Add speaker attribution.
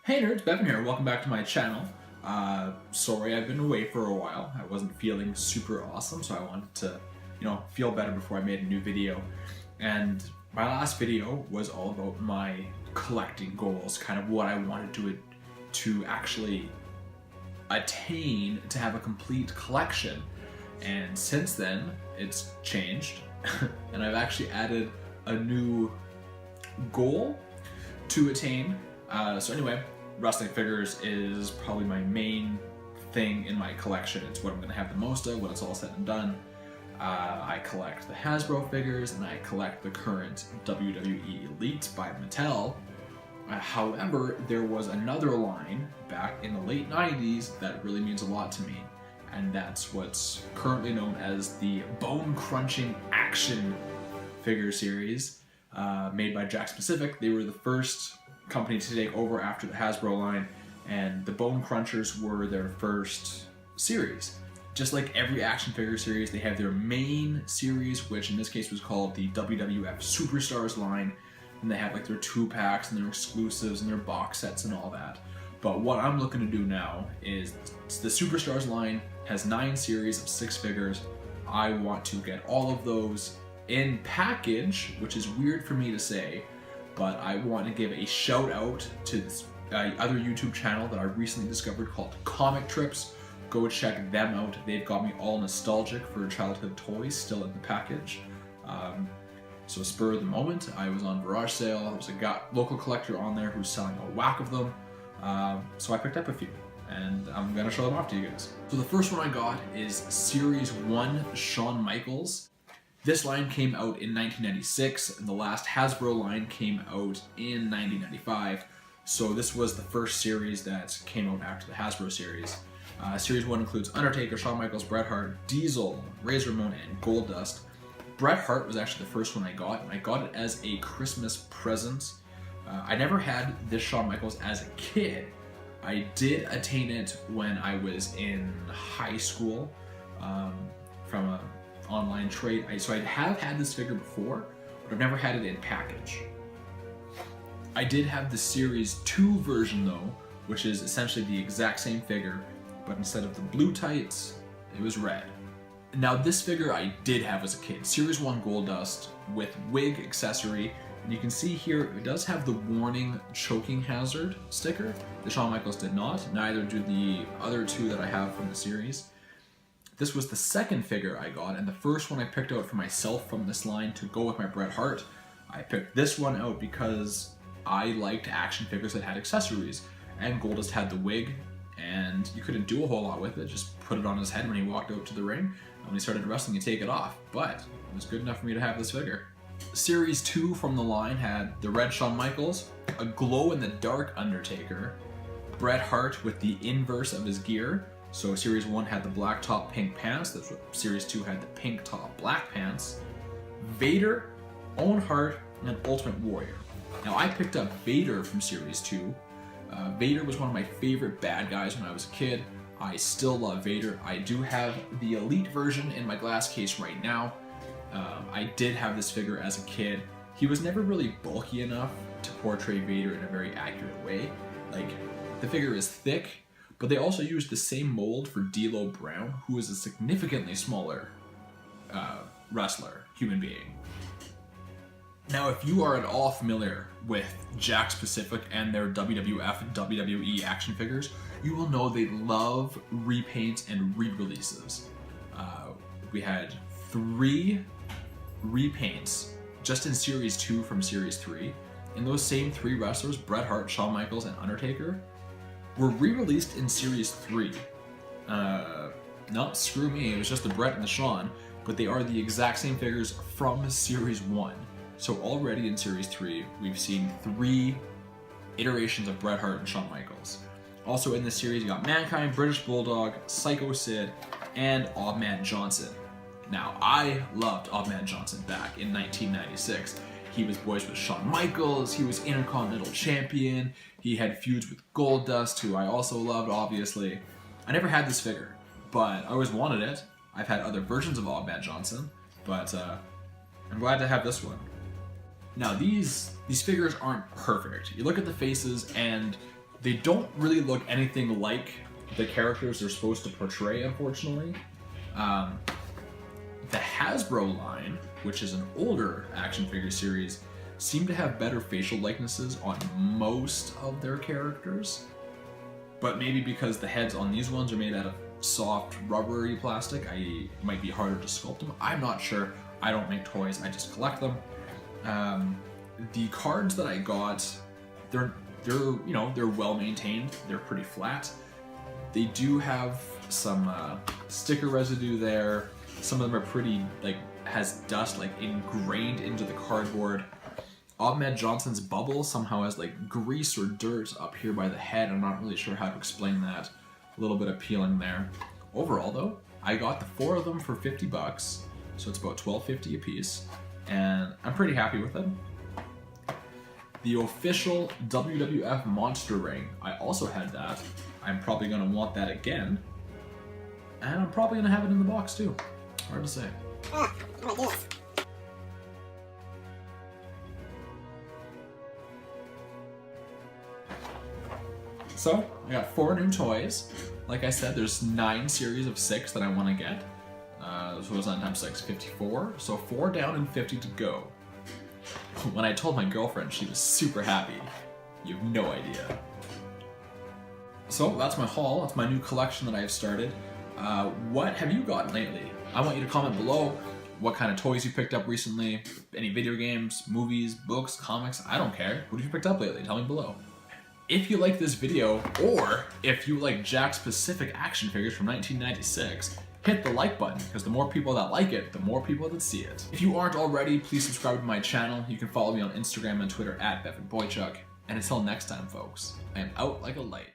Speaker 1: Hey nerds, Bevan here. Welcome back to my channel. Sorry I've been away for a while. I wasn't feeling super awesome, so I wanted to, feel better before I made a new video. And my last video was all about my collecting goals, kind of what I wanted to actually attain to have a complete collection. And since then, it's changed, and I've actually added a new goal to attain. So anyway, wrestling figures is probably my main thing in my collection. It's what I'm going to have the most of when it's all said and done. I collect the Hasbro figures and I collect the current WWE Elite by Mattel. However, there was another line back in the late 90s that really means a lot to me, and that's what's currently known as the Bone Crunching Action figure series, made by Jakks Pacific. They were the first company to take over after the Hasbro line, and the Bone Crunchers were their first series. Just like every action figure series, they have their main series, which in this case was called the WWF Superstars line, and they have like their 2-packs and their exclusives and their box sets and all that. But what I'm looking to do now is the Superstars line has 9 series of 6 figures. I want to get all of those in package, which is weird for me to say, but I want to give a shout out to this other YouTube channel that I recently discovered called Comic Trips. Go check them out. They've got me all nostalgic for childhood toys still in the package. So spur of the moment, I was on Garage Sale. There's a local collector on there who's selling a whack of them. So I picked up a few, and I'm gonna show them off to you guys. So the first one I got is Series 1 Shawn Michaels. This line came out in 1996, and the last Hasbro line came out in 1995. So this was the first series that came out after the Hasbro series. Series 1 includes Undertaker, Shawn Michaels, Bret Hart, Diesel, Razor Ramon, and Goldust. Bret Hart was actually the first one I got, and I got it as a Christmas present. I never had this Shawn Michaels as a kid. I did attain it when I was in high school from an online trade. So I have had this figure before, but I've never had it in package. I did have the Series 2 version though, which is essentially the exact same figure, but instead of the blue tights, it was red. Now this figure I did have as a kid, Series 1 Goldust with wig accessory, and you can see here it does have the warning choking hazard sticker. The Shawn Michaels did not, neither do the other 2 that I have from the series. This was the second figure I got, and the first one I picked out for myself from this line to go with my Bret Hart. I picked this one out because I liked action figures that had accessories, and Goldust had the wig, and you couldn't do a whole lot with it, just put it on his head when he walked out to the ring, and when he started wrestling you take it off, but it was good enough for me to have this figure. Series 2 from the line had the red Shawn Michaels, a glow-in-the-dark Undertaker, Bret Hart with the inverse of his gear. So Series 1 had the black top, pink pants. That's what Series 2 had, the pink top, black pants. Vader, Owen Hart, and Ultimate Warrior. Now I picked up Vader from Series 2. Vader was one of my favorite bad guys when I was a kid. I still love Vader. I do have the Elite version in my glass case right now. I did have this figure as a kid. He was never really bulky enough to portray Vader in a very accurate way. Like, the figure is thick, but they also used the same mold for D'Lo Brown, who is a significantly smaller wrestler, human being. Now, if you are at all familiar with Jakks Pacific and their WWF and WWE action figures, you will know they love repaints and re-releases. We had 3 repaints just in Series 2 from Series 3, and those same 3 wrestlers, Bret Hart, Shawn Michaels, and Undertaker, were re-released in Series 3. Not screw me, it was just the Bret and the Shawn, but they are the exact same figures from Series 1. So already in Series 3, we've seen 3 iterations of Bret Hart and Shawn Michaels. Also in this series, you got Mankind, British Bulldog, Psycho Sid, and Odd Man Johnson. Now, I loved Odd Man Johnson back in 1996. He was boys with Shawn Michaels, he was Intercontinental Champion, he had feuds with Goldust, who I also loved, obviously. I never had this figure, but I always wanted it. I've had other versions of Odd Man Johnson, but I'm glad to have this one. Now these figures aren't perfect. You look at the faces and They don't really look anything like the characters they're supposed to portray, unfortunately. The Hasbro line, which is an older action figure series, seem to have better facial likenesses on most of their characters. But maybe because the heads on these ones are made out of soft, rubbery plastic, it might be harder to sculpt them. I'm not sure. I don't make toys, I just collect them. The cards that I got, they're well maintained. They're pretty flat. They do have some sticker residue there. Some of them are pretty, has dust ingrained into the cardboard. Ahmed Johnson's bubble somehow has grease or dirt up here by the head. I'm not really sure how to explain that. A little bit of peeling there. Overall though, I got the 4 of them for $50, so it's about $12.50 a piece, and I'm pretty happy with them. The official WWF Monster Ring, I also had that. I'm probably going to want that again, and I'm probably going to have it in the box too. Hard to say.
Speaker 2: I'm gonna do this.
Speaker 1: So, I got 4 new toys. Like I said, there's 9 series of 6 that I want to get. So it's 9 times 6, 54. So 4 down and 50 to go. When I told my girlfriend, she was super happy. You have no idea. So that's my haul. That's my new collection that I have started. What have you gotten lately? I want you to comment below what kind of toys you picked up recently. Any video games, movies, books, comics, I don't care. What have you picked up lately? Tell me below. If you like this video, or if you like Jakks Pacific action figures from 1996, hit the like button, because the more people that like it, the more people that see it. If you aren't already, please subscribe to my channel. You can follow me on Instagram and Twitter @BevanBoychuk. And until next time, folks, I am out like a light.